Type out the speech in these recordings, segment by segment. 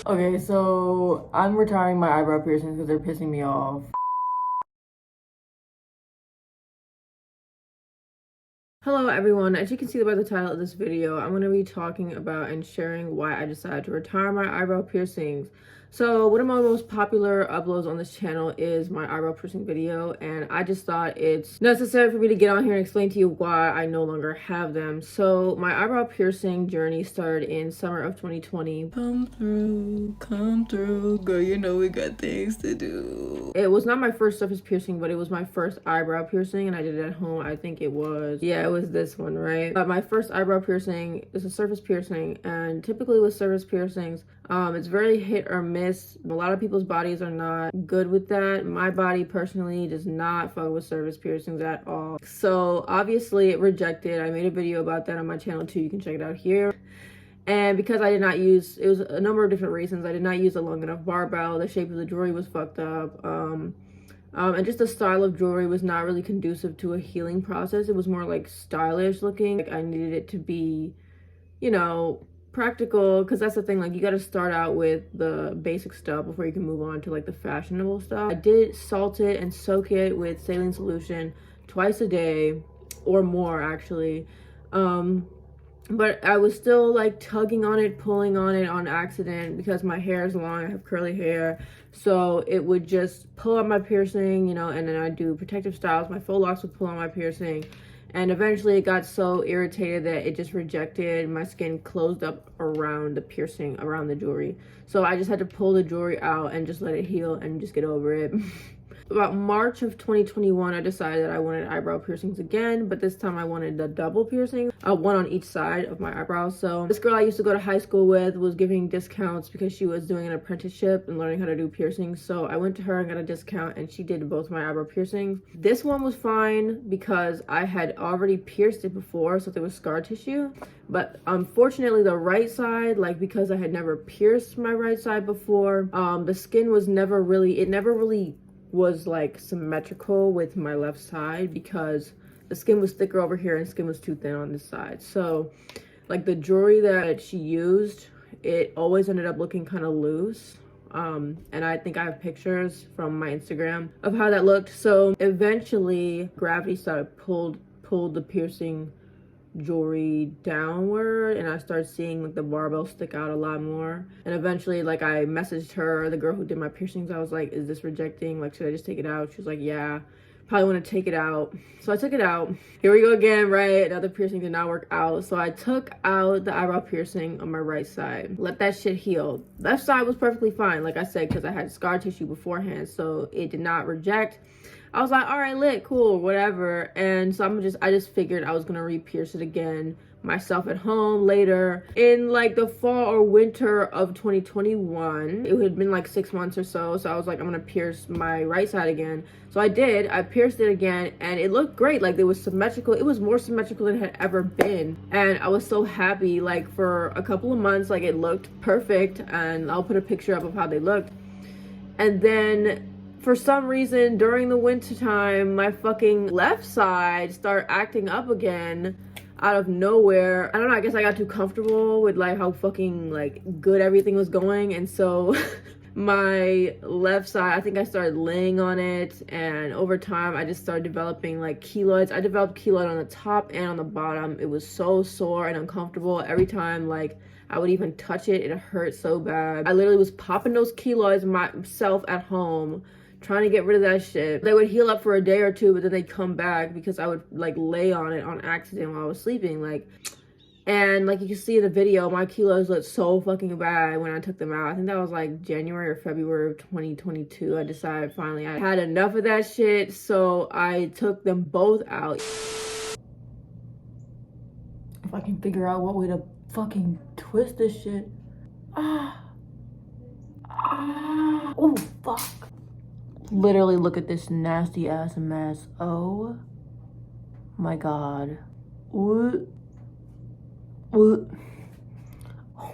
Okay, so I'm retiring my eyebrow piercings because they're pissing me off. Hello everyone, as you can see by the title of this video, I'm going to be talking about and sharing why I decided to retire my eyebrow piercings. So one of my most popular uploads on this channel is my eyebrow piercing video, and I just thought it's necessary for me to get on here and explain to you why I no longer have them. So my eyebrow piercing journey started in summer of 2020. Come through, girl, you know we got things to do. It was not my first surface piercing, but it was my first eyebrow piercing, and I did it at home. I think it was this one, right? My first eyebrow piercing is a surface piercing, and typically with surface piercings, it's very hit or miss. A lot of people's bodies are not good with that. My body personally does not fuck with surface piercings at all. So obviously it rejected. I made a video about that on my channel too. You can check it out here. And because I did not use, it was a number of different reasons. I did not use a long enough barbell. The shape of the jewelry was fucked up. And just the style of jewelry was not really conducive to a healing process. It was more like stylish looking. Like I needed it to be, you know, practical, because that's the thing, like you got to start out with the basic stuff before you can move on to like the fashionable stuff. I did salt it and soak it with saline solution twice a day or more actually. But I was still like tugging on it, pulling on it on accident because my hair is long. I have curly hair, so it would just pull on my piercing, you know, and then I do protective styles. My faux locks would pull on my piercing, and eventually it got so irritated that it just rejected. My skin closed up around the piercing, around the jewelry. So I just had to pull the jewelry out and just let it heal and just get over it. About March of 2021, I decided that I wanted eyebrow piercings again, but this time I wanted the double piercing, one on each side of my eyebrows. So this girl I used to go to high school with was giving discounts because she was doing an apprenticeship and learning how to do piercings. So I went to her and got a discount, and she did both my eyebrow piercings. This one was fine because I had already pierced it before, so there was scar tissue. But unfortunately, the right side, like because I had never pierced my right side before, the skin was never really was like symmetrical with my left side because the skin was thicker over here and skin was too thin on this side. So like the jewelry that she used, it always ended up looking kind of loose. And I think I have pictures from my Instagram of how that looked. So eventually gravity started pulled the piercing jewelry downward, and I started seeing like the barbell stick out a lot more. And eventually, like, I messaged her, the girl who did my piercings. I was like, is this rejecting? Like, should I just take it out? She was like, yeah, probably want to take it out. So I took it out. Here we go again, right? Another piercing did not work out. So I took out the eyebrow piercing on my right side, let that shit heal. Left side was perfectly fine, like I said, because I had scar tissue beforehand, so it did not reject. I was like, all right, lit, cool, whatever. And so I just figured I was gonna re-pierce it again myself at home later in like the fall or winter of 2021. It had been like 6 months or so. So I was like, I'm gonna pierce my right side again. So I did, I pierced it again, and it looked great. Like it was symmetrical. It was more symmetrical than it had ever been. And I was so happy. Like for a couple of months, like it looked perfect, and I'll put a picture up of how they looked. And then for some reason during the winter time, my fucking left side started acting up again out of nowhere. I don't know, I guess I got too comfortable with like how fucking like good everything was going, and so my left side, I think I started laying on it, and over time I just started developing like keloids. I developed keloid on the top and on the bottom. It was so sore and uncomfortable. Every time like I would even touch it, it hurt so bad. I literally was popping those keloids myself at home, trying to get rid of that shit. They would heal up for a day or two, but then they'd come back because I would like lay on it on accident while I was sleeping. Like, and like you can see in the video, my kilos looked so fucking bad when I took them out. I think that was like January or February of 2022. I decided finally I had enough of that shit, so I took them both out. If I can figure out what way to fucking twist this shit. Oh, fuck. Literally, look at this nasty ass mess. Oh my god. What? Oh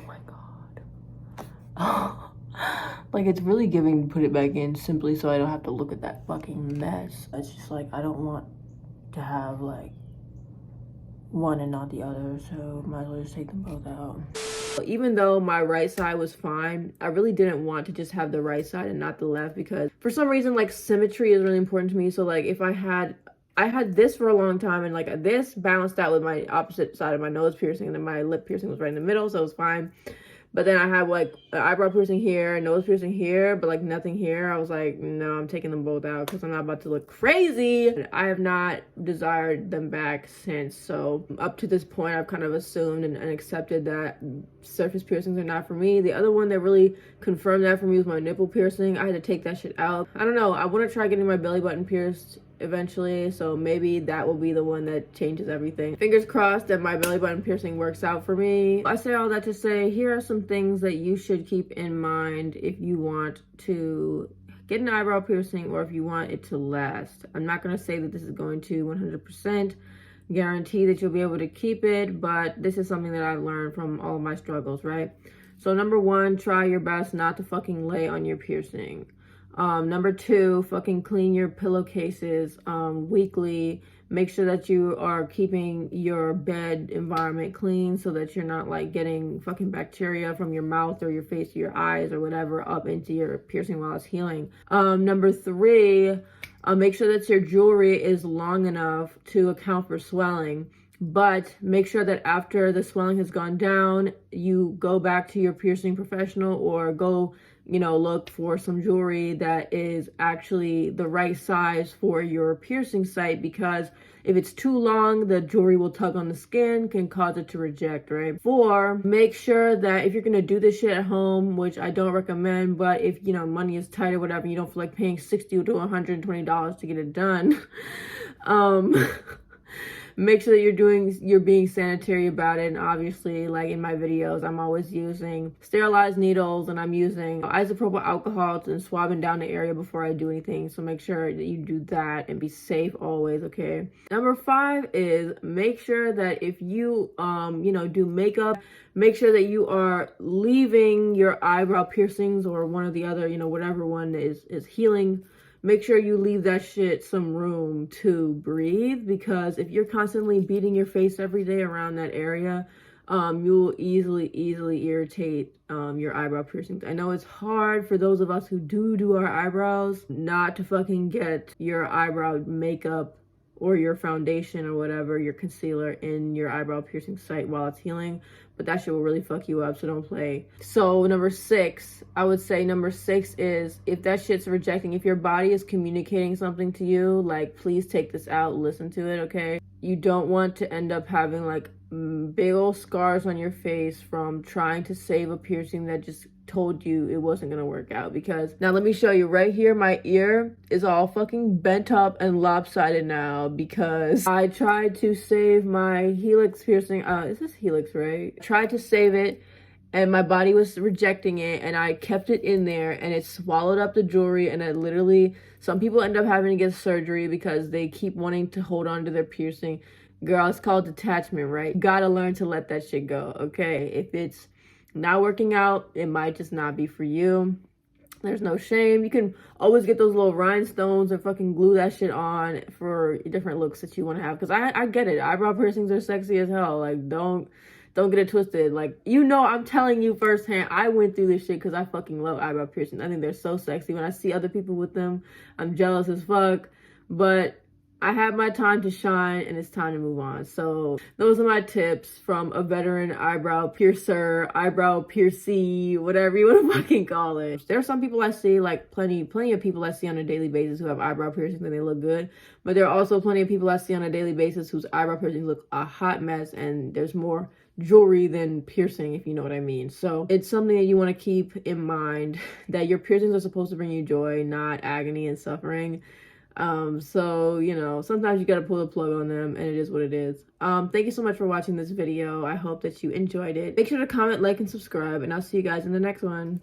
my god. Like, it's really giving to put it back in simply so I don't have to look at that fucking mess. It's just like, I don't want to have like one and not the other, so might as well just take them both out. Even though my right side was fine, I really didn't want to just have the right side and not the left, because for some reason, like, symmetry is really important to me. So like if I had this for a long time, and like this balanced out with my opposite side of my nose piercing, and then my lip piercing was right in the middle, so it was fine. But then I had like an eyebrow piercing here, nose piercing here, but like nothing here. I was like, no, I'm taking them both out because I'm not about to look crazy. I have not desired them back since. So up to this point, I've kind of assumed and accepted that surface piercings are not for me. The other one that really confirmed that for me was my nipple piercing. I had to take that shit out. I don't know. I want to try getting my belly button pierced eventually, so maybe that will be the one that changes everything. Fingers crossed that my belly button piercing works out for me. I say all that to say, here are some things that you should keep in mind if you want to get an eyebrow piercing or if you want it to last. I'm not going to say that this is going to 100% guarantee that you'll be able to keep it, but this is something that I've learned from all of my struggles, right? So number one, try your best not to fucking lay on your piercing. Number two, fucking clean your pillowcases weekly. Make sure that you are keeping your bed environment clean so that you're not like getting fucking bacteria from your mouth or your face or your eyes or whatever up into your piercing while it's healing. Number three, make sure that your jewelry is long enough to account for swelling. But make sure that after the swelling has gone down, you go back to your piercing professional or go, you know, look for some jewelry that is actually the right size for your piercing site, because if it's too long, the jewelry will tug on the skin, can cause it to reject, right? 4, make sure that if you're gonna do this shit at home, which I don't recommend, but if, you know, money is tight or whatever, you don't feel like paying $60 to $120 to get it done, make sure that you're being sanitary about it. And obviously, like in my videos, I'm always using sterilized needles and I'm using isopropyl alcohol and swabbing down the area before I do anything. So make sure that you do that and be safe always, okay? Number 5 is make sure that if you, you know, do makeup, make sure that you are leaving your eyebrow piercings or one or the other, you know, whatever one is healing. Make sure you leave that shit some room to breathe, because if you're constantly beating your face every day around that area, you'll easily irritate your eyebrow piercings. I know it's hard for those of us who do our eyebrows not to fucking get your eyebrow makeup or your foundation or whatever, your concealer in your eyebrow piercing site while it's healing, but that shit will really fuck you up, so don't play. So number 6, I would say number 6 is if that shit's rejecting, if your body is communicating something to you, like, please take this out, listen to it, okay? You don't want to end up having like big old scars on your face from trying to save a piercing that just told you it wasn't gonna work out. Because now let me show you right here, my ear is all fucking bent up and lopsided now because I tried to save my helix piercing. Is this helix, right? I tried to save it and my body was rejecting it, and I kept it in there and it swallowed up the jewelry, and it literally, some people end up having to get surgery because they keep wanting to hold on to their piercing. Girl, it's called detachment, right? You gotta learn to let that shit go, okay? If it's not working out, it might just not be for you. There's no shame. You can always get those little rhinestones and fucking glue that shit on for different looks that you want to have. Because I get it. Eyebrow piercings are sexy as hell. Like, don't get it twisted. Like, you know, I'm telling you firsthand, I went through this shit because I fucking love eyebrow piercings. I think they're so sexy. When I see other people with them, I'm jealous as fuck. But I had my time to shine and it's time to move on. So those are my tips from a veteran eyebrow piercer, eyebrow piercee, whatever you want to fucking call it. There are some people I see, like plenty of people I see on a daily basis who have eyebrow piercings and they look good. But there are also plenty of people I see on a daily basis whose eyebrow piercings look a hot mess, and there's more jewelry than piercing, if you know what I mean. So it's something that you want to keep in mind, that your piercings are supposed to bring you joy, not agony and suffering. So, you know, sometimes you gotta pull the plug on them, and it is what it is. Thank you so much for watching this video. I hope that you enjoyed it. Make sure to comment, like, and subscribe, and I'll see you guys in the next one.